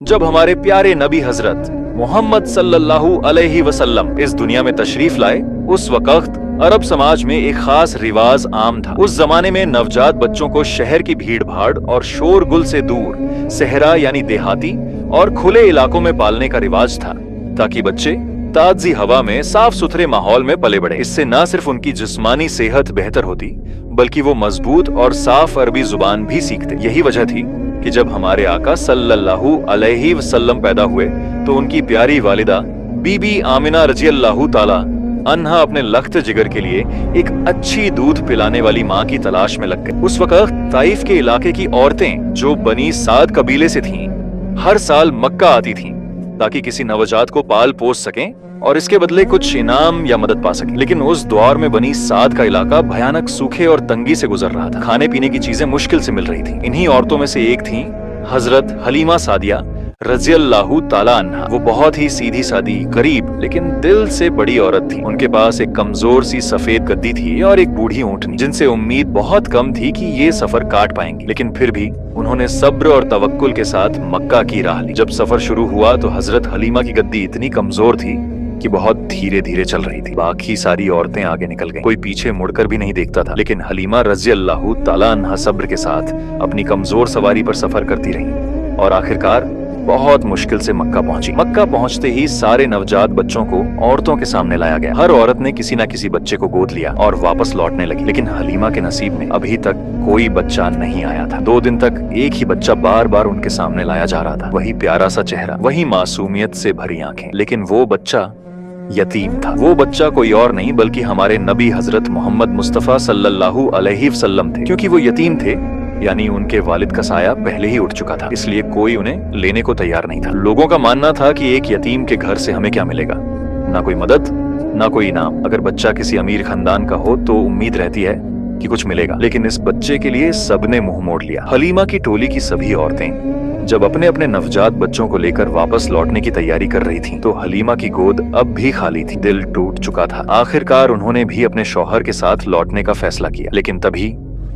जब हमारे प्यारे नबी हजरत मोहम्मद सल्लल्लाहु अलैहि वसल्लम इस दुनिया में तशरीफ लाए, उस वक्त अरब समाज में एक खास रिवाज आम था। उस जमाने में नवजात बच्चों को शहर की भीड़ भाड़ और शोरगुल से दूर सहरा यानी देहाती और खुले इलाकों में पालने का रिवाज था, ताकि बच्चे ताजी हवा में साफ सुथरे माहौल में पले बढ़े। इससे न सिर्फ उनकी जिस्मानी सेहत बेहतर होती, बल्कि वो मजबूत और साफ अरबी जुबान भी सीखते। यही वजह थी कि जब हमारे आका सल्लल्लाहु अलैहि वसल्लम पैदा हुए तो उनकी प्यारी वालिदा बीबी आमिना रज़ियल्लाहु ताला अन्हा अपने लख्त जिगर के लिए एक अच्छी दूध पिलाने वाली माँ की तलाश में लग गए। उस वक्त ताइफ के इलाके की औरतें, जो बनी साद कबीले से थीं, हर साल मक्का आती थीं ताकि किसी नवजात को पाल पोस सकें और इसके बदले कुछ इनाम या मदद पा सकें। लेकिन उस दौर में बनी साद का इलाका भयानक सूखे और तंगी से गुजर रहा था। खाने पीने की चीजें मुश्किल से मिल रही थी। इन्हीं औरतों में से एक थी हजरत हलीमा सादिया रज़ियल्लाहु ताला अन्हा। वो बहुत ही सीधी सादी, गरीब लेकिन दिल से बड़ी औरत थी। उनके पास एक कमजोर सी सफेद गद्दी थी और एक बूढ़ी ऊंटनी, जिनसे उम्मीद बहुत कम थी कि ये सफर काट पाएंगी। लेकिन फिर भी उन्होंने सब्र और तवक्कुल के साथ मक्का की राह ली। जब सफर शुरू हुआ तो हजरत हलीमा की गद्दी इतनी कमजोर थी कि बहुत धीरे धीरे चल रही थी। बाकी सारी औरतें आगे निकल गईं। कोई पीछे मुड़कर भी नहीं देखता था। लेकिन हलीमा रज़ियल्लाहु ताला अन्हा सब्र के साथ अपनी कमजोर सवारी पर सफर करती रही और आखिरकार बहुत मुश्किल से मक्का पहुंची। मक्का पहुंचते ही सारे नवजात बच्चों को औरतों के सामने लाया गया। हर औरत ने किसी न किसी बच्चे को गोद लिया और वापस लौटने लगी। लेकिन हलीमा के नसीब में अभी तक कोई बच्चा नहीं आया था। 2 दिन तक एक ही बच्चा बार बार उनके सामने लाया जा रहा था। वही प्यारा सा चेहरा, वही मासूमियत से भरी आंखें। लेकिन वो बच्चा यतीम था। वो बच्चा कोई और नहीं बल्कि हमारे नबी हजरत मोहम्मद मुस्तफा सल्लल्लाहु अलैहि वसल्लम थे। क्योंकि वो यतीम थे, यानी उनके वालिद का साया पहले ही उठ चुका था, इसलिए कोई उन्हें लेने को तैयार नहीं था। लोगों का मानना था कि एक यतीम के घर से हमें क्या मिलेगा, ना कोई मदद, ना कोई इनाम। अगर बच्चा किसी अमीर खानदान का हो तो उम्मीद रहती है कि कुछ मिलेगा। लेकिन इस बच्चे के लिए सबने मुंह मोड़ लिया। हलीमा की टोली की सभी औरतें जब अपने अपने नवजात बच्चों को लेकर वापस लौटने की तैयारी कर रही थीं, तो हलीमा की गोद अब भी खाली थी। दिल टूट चुका था। आखिरकार उन्होंने भी अपने शौहर के साथ लौटने का फैसला किया। लेकिन तभी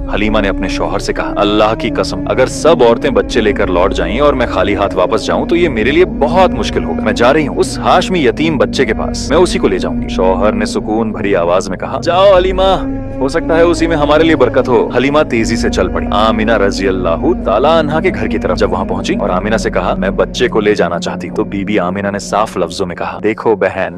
हलीमा ने अपने शौहर से कहा, अल्लाह की कसम, अगर सब औरतें बच्चे लेकर लौट जाएं और मैं खाली हाथ वापस जाऊं तो ये मेरे लिए बहुत मुश्किल होगा। मैं जा रही हूँ उस हाशमी यतीम बच्चे के पास, मैं उसी को ले जाऊंगी। शौहर ने सुकून भरी आवाज में कहा, जाओ हलीमा, हो सकता है उसी में हमारे लिए बरकत हो। हलीमा तेजी से चल पड़ी आमिना रज़ियल्लाहु ताला अन्हा के घर की तरफ। जब वहाँ पहुंची और आमिना से कहा, मैं बच्चे को ले जाना चाहती हूँ, तो बीबी आमिना ने साफ लफ्जों में कहा, देखो बहन,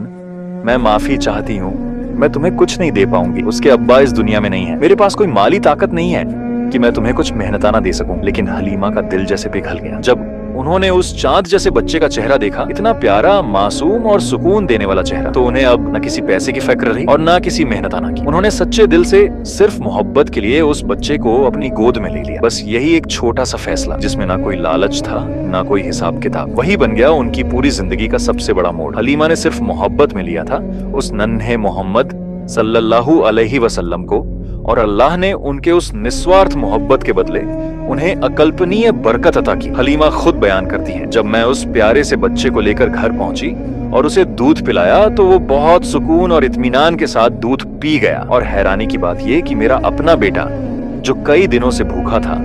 मैं माफी चाहती हूँ, मैं तुम्हें कुछ नहीं दे पाऊंगी। उसके अब्बा इस दुनिया में नहीं है। मेरे पास कोई माली ताकत नहीं है कि मैं तुम्हें कुछ मेहनताना दे सकूं। लेकिन हलीमा का दिल जैसे पिघल गया जब उन्होंने उस चांद जैसे बच्चे का चेहरा देखा। इतना प्यारा, मासूम और सुकून देने वाला चेहरा। तो उन्हें अब न किसी पैसे की फिक्र रही और न किसी मेहनताना की। उन्होंने सच्चे दिल से सिर्फ मोहब्बत के लिए उस बच्चे को अपनी गोद में ले लिया। बस यही एक छोटा सा फैसला, जिसमें ना कोई लालच था, ना कोई हिसाब किताब, वही बन गया उनकी पूरी जिंदगी का सबसे बड़ा मोड़। हलीमा ने सिर्फ मोहब्बत में लिया था उस नन्हे मोहम्मद सल्लल्लाहु अलैहि वसल्लम को, और अल्लाह ने उनके उस निस्वार्थ मोहब्बत के बदले उन्हें अकल्पनीय बरकत अता की। हलीमा खुद बयान करती हैं, जब मैं उस प्यारे से बच्चे को लेकर घर पहुंची और उसे दूध पिलाया तो वो बहुत सुकून और इत्मीनान के साथ दूध पी गया। और हैरानी की बात ये कि मेरा अपना बेटा, जो कई दिनों से भूखा था,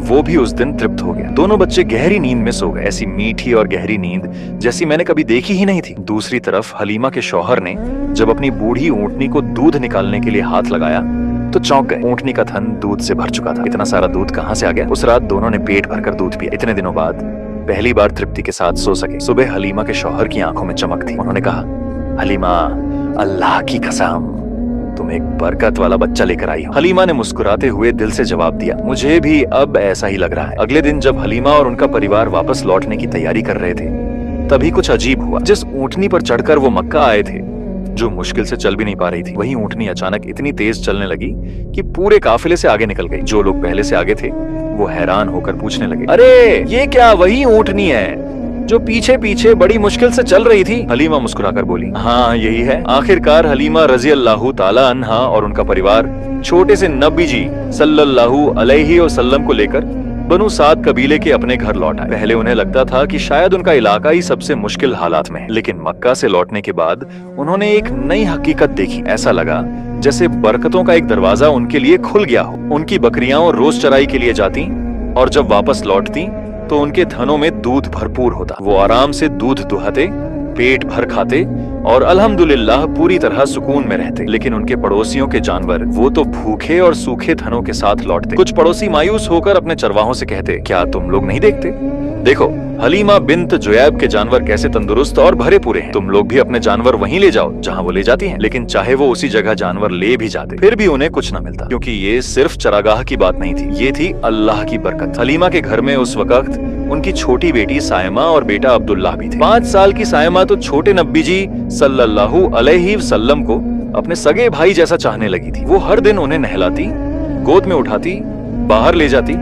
वो भी उस दिन तृप्त हो गया। दोनों बच्चे गहरी नींद में सो गए। ऐसी मीठी और गहरी नींद जैसी मैंने कभी देखी ही नहीं थी। दूसरी तरफ हलीमा के शौहर ने जब अपनी बूढ़ी ऊंटनी को दूध निकालने के लिए हाथ लगाया तो चौंक गए। ऊंटनी का थन दूध से भर चुका था। इतना सारा दूध कहाँ से आ गया? उस रात दोनों ने पेट भरकर दूध पिया। इतने दिनों बाद पहली बार तृप्ति के साथ सो सके। सुबह हलीमा के शौहर की आंखों में चमक थी। उन्होंने कहा, हलीमा, अल्लाह की कसम, तुम एक बरकत वाला बच्चा लेकर आई हो। हलीमा ने मुस्कुराते हुए दिल से जवाब दिया, मुझे भी अब ऐसा ही लग रहा है। अगले दिन जब हलीमा और उनका परिवार वापस लौटने की तैयारी कर रहे थे, तभी कुछ अजीब हुआ। जिस ऊंटनी पर चढ़कर वो मक्का आए थे, जो मुश्किल से चल भी नहीं पा रही थी, वही ऊंटनी अचानक इतनी तेज चलने लगी कि पूरे काफिले से आगे निकल गई। जो लोग पहले से आगे थे वो हैरान होकर पूछने लगे, अरे ये क्या वही ऊंटनी है जो पीछे पीछे बड़ी मुश्किल से चल रही थी? हलीमा मुस्कुराकर बोली, हाँ यही है। आखिरकार हलीमा रज़ियल्लाहु ताला अन्हा और उनका परिवार छोटे से नबी जी सल्लल्लाहु अलैहि वसल्लम को लेकर बनु साद कबीले के अपने घर लौट आए। पहले उन्हें लगता था कि शायद उनका इलाका ही सबसे मुश्किल हालात में है, लेकिन मक्का से लौटने के बाद उन्होंने एक नई हकीकत देखी। ऐसा लगा जैसे बरकतों का एक दरवाजा उनके लिए खुल गया हो। उनकी बकरियां रोज चराई के लिए जाती और जब वापस लौटती तो उनके थनों में दूध भरपूर होता। वो आराम से दूध दुहाते, पेट भर खाते और अल्हम्दुलिल्लाह पूरी तरह सुकून में रहते। लेकिन उनके पड़ोसियों के जानवर वो तो भूखे और सूखे थनों के साथ लौटते। कुछ पड़ोसी मायूस होकर अपने चरवाहों से कहते, क्या तुम लोग नहीं देखते? देखो हलीमा बिन्त जुयैब के जानवर कैसे तंदुरुस्त और भरे पूरे हैं। तुम लोग भी अपने जानवर वहीं ले जाओ जहां वो ले जाती हैं। लेकिन चाहे वो उसी जगह जानवर ले भी जाते, फिर भी उन्हें कुछ न मिलता, क्योंकि ये सिर्फ चरागाह की बात नहीं थी, ये थी अल्लाह की बरकत। हलीमा के घर में उस वक्त उनकी छोटी बेटी सायमा और बेटा अब्दुल्लाह भी थे। 5 साल की सायमा तो छोटे नबी जी सल्लल्लाहु अलैहि वसल्लम को अपने सगे भाई जैसा चाहने लगी थी। वो हर दिन उन्हें नहलाती, गोद में उठाती, बाहर ले जाती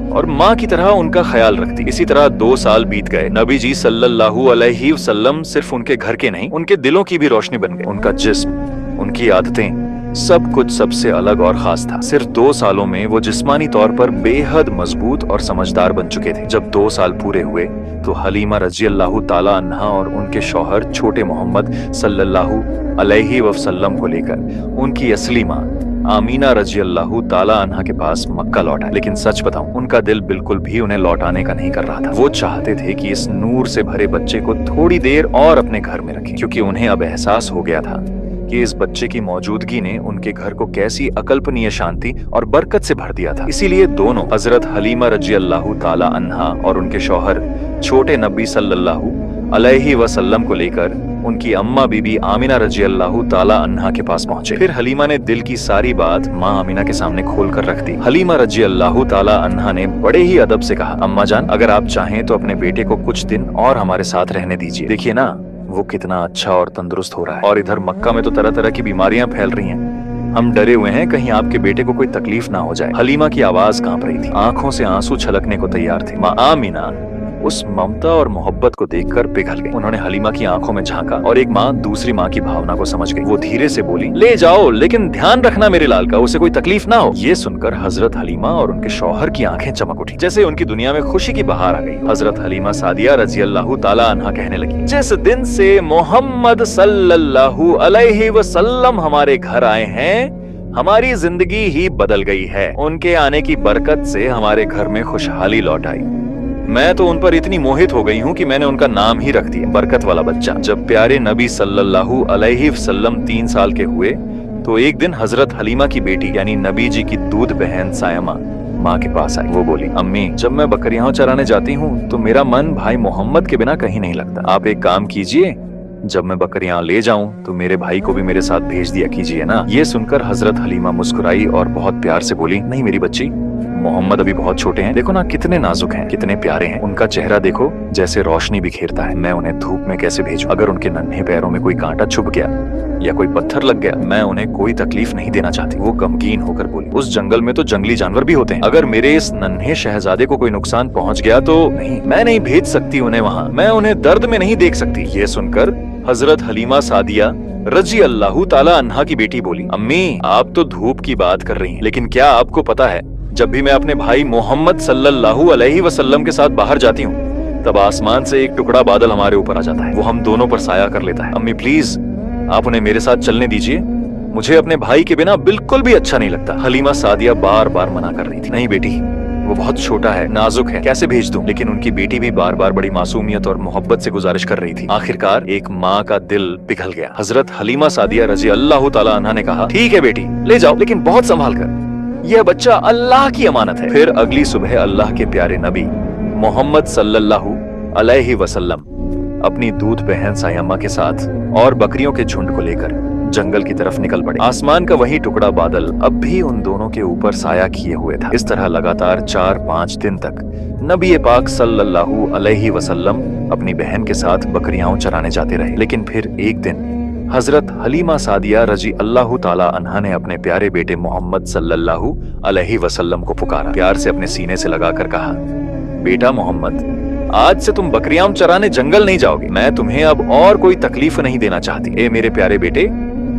और माँ की तरह उनका ख्याल रखती। इसी तरह 2 साल बीत गए। नबी जी सल्लल्लाहु अलैहि वसल्लम सिर्फ उनके घर के नहीं, उनके दिलों की भी रोशनी बन गए। उनका जिस्म, उनकी आदतें, सब कुछ सबसे अलग और खास था। सिर्फ 2 सालों में वो जिस्मानी तौर पर बेहद मजबूत और समझदार बन चुके थे। जब 2 साल पूरे हुए तो हलीमा रजी अल्लाह ताला अन्हा और उनके शौहर छोटे मोहम्मद सल्लल्लाहु अलैहि वसल्लम को लेकर उनकी असली माँ आमीना रजी अल्लाह ताला अन्हा के पास मक्का लौटा। लेकिन सच बताऊं, उनका दिल बिल्कुल भी उन्हें लौटाने का नहीं कर रहा था। वो चाहते थे कि इस नूर से भरे बच्चे को थोड़ी देर और अपने घर में रखें, क्योंकि उन्हें अब एहसास हो गया था कि इस बच्चे की मौजूदगी ने उनके घर को कैसी अकल्पनीय शांति और बरकत से भर दिया था। इसीलिए दोनों हजरत हलीमा रजी अल्लाह ताला अन्हा और उनके शौहर छोटे नबी सल्लल्लाहु अलैहि वसल्लम को लेकर उनकी अम्मा बीबी आमिना रजी अल्लाह ताला अन्हा के पास पहुंचे। फिर हलीमा ने दिल की सारी बात माँ आमिना के सामने खोल कर रख दी। हलीमा रजी अल्लाह ताला अन्हा ने बड़े ही अदब से कहा, अम्मा जान, अगर आप चाहें तो अपने बेटे को कुछ दिन और हमारे साथ रहने दीजिए। देखिए ना, वो कितना अच्छा और तंदुरुस्त हो रहा है, और इधर मक्का में तो तरह तरह की बीमारियां फैल रही हैं। हम डरे हुए हैं कहीं आपके बेटे को कोई तकलीफ ना हो जाए। हलीमा की आवाज कांप रही थी, आंखों से आंसू छलकने को तैयार थे। माँ आमिना उस ममता और मोहब्बत को देखकर पिघल गई। उन्होंने हलीमा की आंखों में झांका और एक माँ दूसरी माँ की भावना को समझ गई। वो धीरे से बोली, ले जाओ, लेकिन ध्यान रखना मेरे लाल का, उसे कोई तकलीफ ना हो। ये सुनकर हजरत हलीमा और उनके शौहर की आंखें चमक उठी, जैसे उनकी दुनिया में खुशी की बहार आ गई। हजरत हलीमा सादिया रजी अल्लाह ताला अन्हा कहने लगी, जिस दिन से मोहम्मद सल्लल्लाहु अलैहि वसल्लम हमारे घर आए हैं, हमारी जिंदगी ही बदल गई है। उनके आने की बरकत से हमारे घर में खुशहाली लौट आई। मैं तो उन पर इतनी मोहित हो गई हूँ कि मैंने उनका नाम ही रख दिया, बरकत वाला बच्चा। जब प्यारे नबी सल्लल्लाहु अलैहि वसल्लम 3 साल के हुए तो एक दिन हजरत हलीमा की बेटी यानी नबी जी की दूध बहन सायमा माँ के पास आई। वो बोली, अम्मी, जब मैं बकरियां चराने जाती हूँ तो मेरा मन भाई मोहम्मद के बिना कहीं नहीं लगता। आप एक काम कीजिए, जब मैं बकरियां ले जाऊं तो मेरे भाई को भी मेरे साथ भेज दिया कीजिए ना। ये सुनकर हजरत हलीमा मुस्कुराई और बहुत प्यार से बोली, नहीं मेरी बच्ची, मोहम्मद अभी बहुत छोटे हैं, देखो ना कितने नाजुक हैं, कितने प्यारे हैं। उनका चेहरा देखो जैसे रोशनी बिखेरता है। मैं उन्हें धूप में कैसे भेजूं? अगर उनके नन्हे पैरों में कोई कांटा छुप गया या कोई पत्थर लग गया, मैं उन्हें कोई तकलीफ नहीं देना चाहती। वो गमगीन होकर बोली, उस जंगल में तो जंगली जानवर भी होते हैं, अगर मेरे इस नन्हे शहजादे को कोई नुकसान पहुंच गया तो नहीं, मैं नहीं भेज सकती उन्हें वहां, मैं उन्हें दर्द में नहीं देख सकती। ये सुनकर हजरत हलीमा सादिया रजी अल्लाह ताला अन्हा की बेटी बोली, अम्मी, आप तो धूप की बात कर रही हैं, लेकिन क्या आपको पता है, जब भी मैं अपने भाई मोहम्मद सल्लल्लाहु अलैहि वसल्लम के साथ बाहर जाती हूँ तब आसमान से एक टुकड़ा बादल हमारे ऊपर आ जाता है, वो हम दोनों पर साया कर लेता है। अम्मी प्लीज, आप उन्हें मेरे साथ चलने दीजिए, मुझे अपने भाई के बिना बिल्कुल भी अच्छा नहीं लगता। हलीमा सादिया बार बार मना कर रही थी, नहीं बेटी, वो बहुत छोटा है, नाजुक है, कैसे भेज दूं? लेकिन उनकी बेटी भी बार बार बड़ी मासूमियत और मोहब्बत से गुजारिश कर रही थी। आखिरकार एक माँ का दिल पिघल गया। हजरत हलीमा सादिया रजी अल्लाह ताला अन्हा ने कहा, ठीक है बेटी, ले जाओ, लेकिन बहुत संभाल कर, यह बच्चा अल्लाह की अमानत है। फिर अगली सुबह अल्लाह के प्यारे नबी मोहम्मद सल्लल्लाहु अलैहि वसल्लम अपनी दूध बहन सायमा के साथ और बकरियों के झुंड को लेकर जंगल की तरफ निकल पड़े। आसमान का वही टुकड़ा बादल अब भी उन दोनों के ऊपर साया किए हुए था। इस तरह लगातार 4-5 दिन तक नबी पाक सल्लल्लाहु अलैहि वसल्लम अपनी बहन के साथ बकरियां चराने जाते रहे। लेकिन फिर एक दिन हजरत हलीमा सादिया रजी अल्लाह ताला अन्हा ने अपने प्यारे बेटे मोहम्मद सल्लल्लाहु अलैहि वसल्लम को पुकारा। प्यार से अपने सीने से लगाकर कहा, बेटा मोहम्मद, आज से तुम बकरियां चराने जंगल नहीं जाओगे। मैं तुम्हें अब और कोई तकलीफ नहीं देना चाहती। ए मेरे प्यारे बेटे,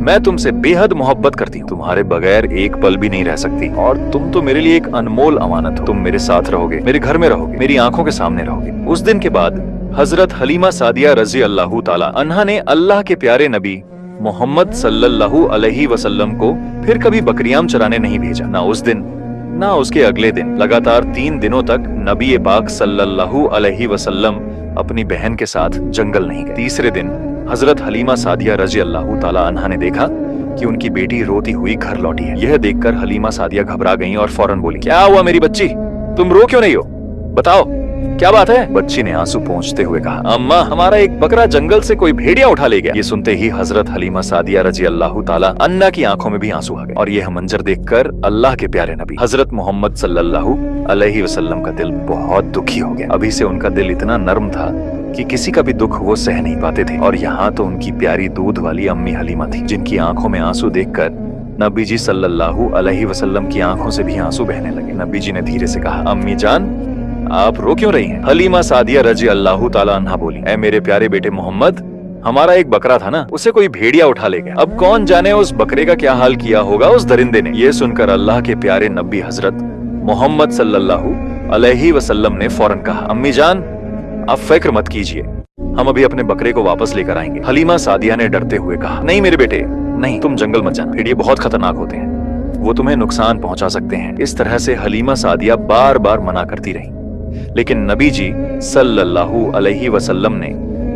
मैं तुमसे बेहद मोहब्बत करती हूँ, तुम्हारे बगैर एक पल भी नहीं रह सकती, और तुम तो मेरे लिए एक अनमोल अमानत हो। तुम मेरे साथ रहोगे, मेरे घर में रहोगे, मेरी आंखों के सामने रहोगे। उस दिन के बाद हजरत हलीमा सादिया रजी अल्लाह ताला अन्हा ने अल्लाह के प्यारे नबी मोहम्मद सल्लल्लाहु अलैहि वसल्लम को फिर कभी बकरियां चराने नहीं भेजा। ना उस दिन, ना उसके अगले दिन। लगातार 3 दिनों तक नबी पाक सल्लल्लाहु अलैहि वसल्लम अपनी बहन के साथ जंगल नहीं गए। तीसरे दिन हजरत हलीमा सादिया रजी अल्लाह ताला अन्हा ने देखा कि उनकी बेटी रोती हुई घर लौटी है। यह देखकर हलीमा सादिया घबरा गईं और फौरन बोली, क्या हुआ मेरी बच्ची, तुम रो क्यों नहीं हो, बताओ क्या बात है? बच्ची ने आंसू पोंछते हुए कहा, अम्मा हमारा एक बकरा जंगल से कोई भेड़िया उठा ले गया। ये सुनते ही हजरत हलीमा सादिया रजी अल्लाह ताला अन्हा की आंखों में भी आंसू आ गए और यह मंजर देखकर अल्लाह के प्यारे नबी हजरत मोहम्मद सल्लल्लाहु अलैहि वसल्लम का दिल बहुत दुखी हो गया। अभी से उनका दिल इतना नर्म था कि किसी का भी दुख वो सह नहीं पाते थे, और यहाँ तो उनकी प्यारी दूध वाली अम्मी हलीमा थी, जिनकी आंखों में आंसू देखकर नबी जी सल्लल्लाहु अलैहि वसल्लम की आंखों से भी आंसू बहने लगे। नबी जी ने धीरे से कहा, अम्मी जान आप रो क्यों रही हैं? हलीमा सादिया रजी अल्लाह ताला अन्हा बोली, ऐ मेरे प्यारे बेटे मोहम्मद, हमारा एक बकरा था ना, उसे कोई भेड़िया उठा ले गया। अब कौन जाने उस बकरे का क्या हाल किया होगा उस दरिंदे ने। ये सुनकर अल्लाह के प्यारे नबी हजरत मोहम्मद सल्लल्लाहु अलैहि वसल्लम ने फौरन कहा, अम्मी जान आप फिक्र मत कीजिए, हम अभी अपने बकरे को वापस लेकर आएंगे। हलीमा सादिया ने डरते हुए कहा, नहीं मेरे बेटे नहीं, तुम जंगल मत जाना, भेड़िए बहुत खतरनाक होते हैं, वो तुम्हें नुकसान पहुंचा सकते हैं। इस तरह से हलीमा सादिया बार बार मना करती रही, लेकिन नबी जी सल्लल्लाहु अलैहि वसल्लम ने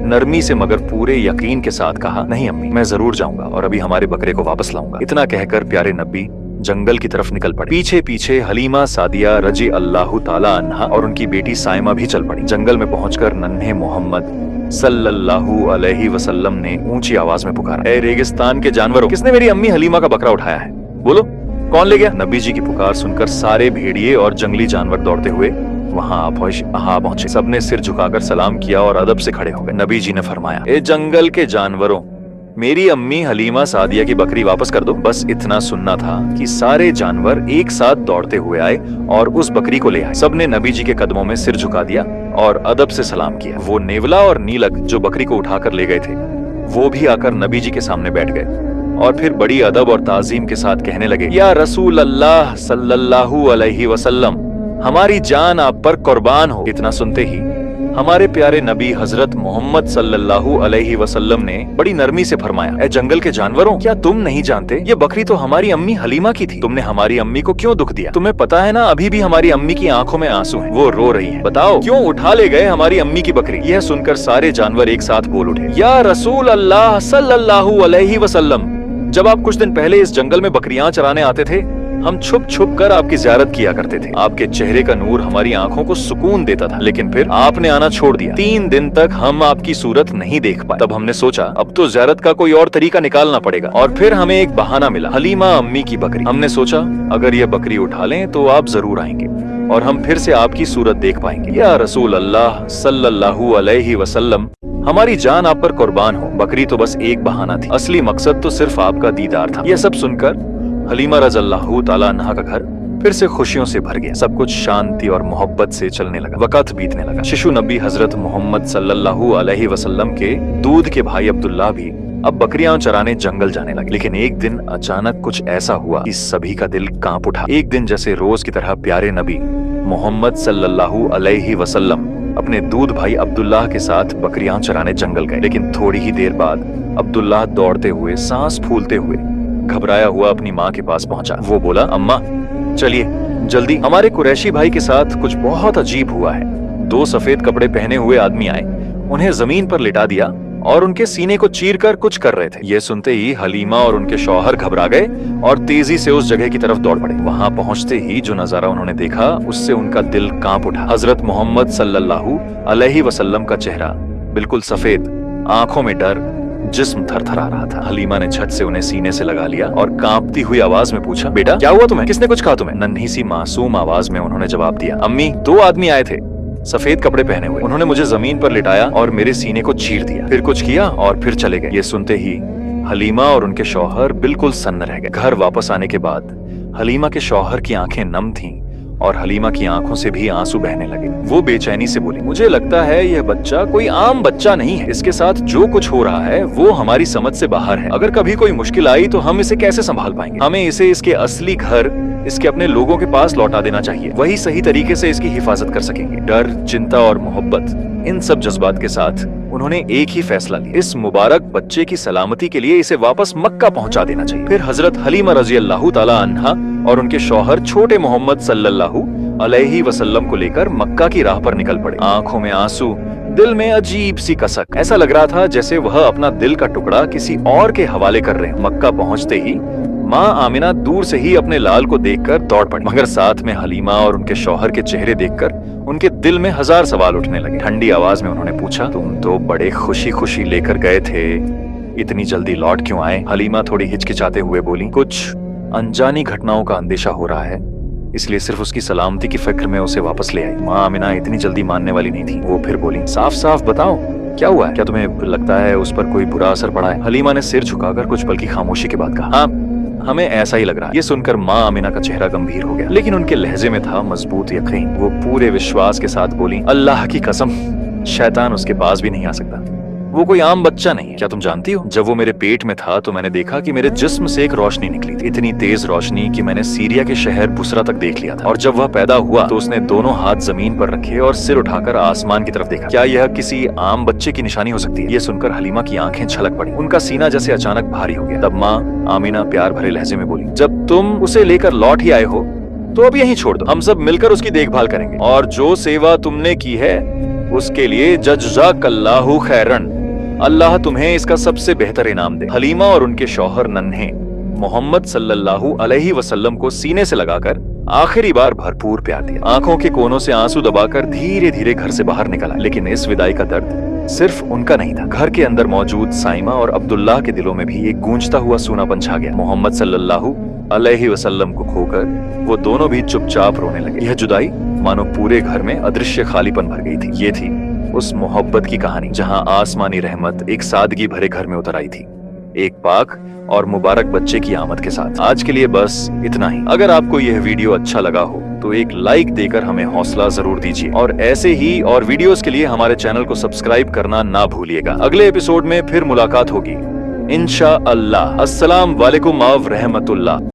नरमी से मगर पूरे यकीन के साथ कहा, नहीं अम्मी मैं जरूर जाऊंगा और अभी हमारे बकरे को वापस लाऊंगा। इतना कहकर प्यारे नबी जंगल की तरफ निकल पड़े। पीछे पीछे हलीमा सादिया रजी अल्लाह ताला अन्हा और उनकी बेटी साइमा भी चल पड़ी। जंगल में पहुंचकर नन्हे मोहम्मद सल्लल्लाहु अलैहि वसल्लम ने ऊंची आवाज में पुकारा, ए रेगिस्तान के जानवरों, किसने मेरी अम्मी हलीमा का बकरा उठाया है, बोलो कौन ले गया? नबी जी की पुकार सुनकर सारे भेड़िए और जंगली जानवर दौड़ते हुए वहाँ पहुंचे। सबने सिर झुकाकर सलाम किया और अदब से खड़े हो गए। नबी जी ने फरमाया, ए जंगल के जानवरों, मेरी अम्मी हलीमा सादिया की बकरी वापस कर दो। बस इतना सुनना था कि सारे जानवर एक साथ दौड़ते हुए आए और उस बकरी को ले आए। सबने नबी जी के कदमों में सिर झुका दिया और अदब से सलाम किया। वो नेवला और नीलक जो बकरी को उठाकर ले गए थे, वो भी आकर नबी जी के सामने बैठ गए और फिर बड़ी अदब और ताजीम के साथ कहने लगे, या रसूल अल्लाह सल्लल्लाहु अलैहि वसल्लम, हमारी जान आप पर कुर्बान हो। इतना सुनते ही हमारे प्यारे नबी हजरत मोहम्मद सल्लल्लाहु अलैहि वसल्लम ने बड़ी नरमी से फरमाया, ए जंगल के जानवरों, क्या तुम नहीं जानते ये बकरी तो हमारी अम्मी हलीमा की थी, तुमने हमारी अम्मी को क्यों दुख दिया? तुम्हें पता है ना अभी भी हमारी अम्मी की आंखों में आंसू हैं, वो रो रही हैं। बताओ क्यों उठा ले गए हमारी अम्मी की बकरी? यह सुनकर सारे जानवर एक साथ बोल उठे, या रसूल अल्लाह सल्लल्लाहु अलैहि वसल्लम, जब आप कुछ दिन पहले इस जंगल में बकरियां चराने आते थे, हम छुप छुप कर आपकी ज़ियारत किया करते थे। आपके चेहरे का नूर हमारी आंखों को सुकून देता था, लेकिन फिर आपने आना छोड़ दिया। 3 दिन तक हम आपकी सूरत नहीं देख पाए। तब हमने सोचा अब तो ज़ियारत का कोई और तरीका निकालना पड़ेगा, और फिर हमें एक बहाना मिला, हलीमा अम्मी की बकरी। हमने सोचा अगर ये बकरी उठा लें तो आप जरूर आएंगे और हम फिर से आपकी सूरत देख पाएंगे। या रसूल अल्लाह सल्लल्लाहु अलैहि वसल्लम, हमारी जान आप पर कुर्बान हो, बकरी तो बस एक बहाना थी, असली मकसद तो सिर्फ आपका दीदार था। यह सब सुनकर हलीमा रज़ियल्लाहु ताला अन्हा का घर फिर से खुशियों से भर गया। सब कुछ शांति और मोहब्बत से चलने लगा। वक्त बीतने लगा। शिशु नबी हजरत मोहम्मद सल्लल्लाहु अलैहि वसल्लम के दूध के भाई अब्दुल्ला भी अब बकरियां चराने जंगल जाने लगे। लेकिन एक दिन अचानक कुछ ऐसा हुआ कि सभी का दिल कांप उठा। एक दिन जैसे रोज की तरह प्यारे नबी मोहम्मद सल्लल्लाहु अलैहि वसल्लम अपने दूध भाई अब्दुल्लाह के साथ बकरियां चराने जंगल गए। लेकिन थोड़ी ही देर बाद अब्दुल्लाह दौड़ते हुए, सांस फूलते हुए, घबराया हुआ अपनी माँ के पास पहुंचा। वो बोला, अम्मा चलिए जल्दी, हमारे कुरैशी भाई के साथ कुछ बहुत अजीब हुआ है। 2 सफेद कपड़े पहने हुए आदमी आए, उन्हें जमीन पर लिटा दिया और उनके सीने को चीरकर कुछ कर रहे थे। ये सुनते ही हलीमा और उनके शौहर घबरा गए और तेजी से उस जगह की तरफ दौड़ पड़े। वहां पहुंचते ही जो नजारा उन्होंने देखा, उससे उनका दिल कांप उठा। हजरत मोहम्मद सल्लल्लाहु अलैहि वसल्लम का चेहरा बिल्कुल सफेद, आंखों में डर, जिस्म थरथरा रहा था। हलीमा ने झट से उन्हें सीने से लगा लिया और कांपती हुई आवाज में पूछा, बेटा क्या हुआ तुम्हें, किसने कुछ कहा तुम्हें? नन्ही सी मासूम आवाज में उन्होंने जवाब दिया, अम्मी 2 आदमी आए थे सफेद कपड़े पहने हुए, उन्होंने मुझे जमीन पर लिटाया और मेरे सीने को चीर दिया, फिर कुछ किया और फिर चले गए। ये सुनते ही हलीमा और उनके शौहर बिल्कुल सन्न रह गए। घर वापस आने के बाद हलीमा के शौहर की आंखें नम थीं और हलीमा की आंखों से भी आंसू बहने लगे। वो बेचैनी से बोली, मुझे लगता है यह बच्चा कोई आम बच्चा नहीं है, इसके साथ जो कुछ हो रहा है वो हमारी समझ से बाहर है। अगर कभी कोई मुश्किल आई तो हम इसे कैसे संभाल पाएंगे? हमें इसे इसके असली घर, इसके अपने लोगों के पास लौटा देना चाहिए, वही सही तरीके से इसकी हिफाजत कर सकेंगे। डर, चिंता और मोहब्बत, इन सब जज्बात के साथ उन्होंने एक ही फैसला लिया, इस मुबारक बच्चे की सलामती के लिए इसे वापस मक्का पहुंचा देना चाहिए। फिर हजरत हलीमा रज़ियल्लाहु ताला अन्हा और उनके शौहर छोटे मोहम्मद सल्लल्लाहु अलैहि वसल्लम को लेकर मक्का की राह पर निकल पड़े। आंखों में आंसू, दिल में अजीब सी कसक। ऐसा लग रहा था जैसे वह अपना दिल का टुकड़ा किसी और के हवाले कर रहे हैं। मक्का पहुंचते ही माँ आमिना दूर से ही अपने लाल को देखकर दौड़ पड़ी, मगर साथ में हलीमा और उनके शौहर के चेहरे देखकर उनके दिल में हजार सवाल उठने लगे। ठंडी आवाज में उन्होंने पूछा, तुम तो बड़े खुशी खुशी लेकर गए थे, इतनी जल्दी लौट क्यों आए? हलीमा थोड़ी हिचकिचाते हुए बोली, कुछ अनजानी घटनाओं का अंदेशा हो रहा है, इसलिए सिर्फ उसकी सलामती की फिक्र में उसे वापस ले आई। माँ आमिना इतनी जल्दी मानने वाली नहीं थी। वो फिर बोली, साफ साफ बताओ क्या हुआ है? क्या तुम्हें लगता है उस पर कोई बुरा असर पड़ा है? हलीमा ने सिर झुकाकर कुछ पल की खामोशी के बाद कहा, हाँ, हमें ऐसा ही लग रहा है। ये सुनकर माँ आमिना का चेहरा गंभीर हो गया, लेकिन उनके लहजे में था मजबूत यकीन। वो पूरे विश्वास के साथ बोली, अल्लाह की कसम, शैतान उसके पास भी नहीं आ सकता। वो कोई आम बच्चा नहीं है। क्या तुम जानती हो, जब वो मेरे पेट में था तो मैंने देखा कि मेरे जिस्म से एक रोशनी निकली थी, इतनी तेज रोशनी कि मैंने सीरिया के शहर बुसरा तक देख लिया था। और जब वह पैदा हुआ तो उसने दोनों हाथ जमीन पर रखे और सिर उठाकर आसमान की तरफ देखा। क्या यह किसी आम बच्चे की निशानी हो सकती है? ये सुनकर हलीमा की आंखें छलक पड़ी, उनका सीना जैसे अचानक भारी हो गया। तब माँ आमिना प्यार भरे लहजे में बोली, जब तुम उसे लेकर लौट ही आए हो तो अब यहीं छोड़ दो, हम सब मिलकर उसकी देखभाल करेंगे, और जो सेवा तुमने की है उसके लिए जज़ाकल्लाहु खैरन, अल्लाह तुम्हें इसका सबसे बेहतर इनाम दे। हलीमा और उनके शौहर नन्हे मोहम्मद सल्लल्लाहु अलैहि वसल्लम को सीने से लगाकर आखिरी बार भरपूर प्यार दिया। आंखों के कोनों से आंसू दबाकर धीरे धीरे घर से बाहर निकला। लेकिन इस विदाई का दर्द सिर्फ उनका नहीं था, घर के अंदर मौजूद साइमा और अब्दुल्लाह के दिलों में भी एक गूंजता हुआ सूनापन छा गया। मोहम्मद सल्लल्लाहु अलैहि वसल्लम को खोकर वो दोनों भी चुपचाप रोने लगे। यह जुदाई मानो पूरे घर में अदृश्य खालीपन भर गई थी। ये थी उस मोहब्बत की कहानी जहां आसमानी रहमत एक सादगी भरे घर में उतर आई थी, एक पाक और मुबारक बच्चे की आमद के साथ। आज के लिए बस इतना ही। अगर आपको यह वीडियो अच्छा लगा हो तो एक लाइक देकर हमें हौसला जरूर दीजिए, और ऐसे ही और वीडियोस के लिए हमारे चैनल को सब्सक्राइब करना ना भूलिएगा। अगले एपिसोड में फिर मुलाकात होगी इंशाअल्लाह। अस्सलाम वालेकुम व रहमतुल्लाह।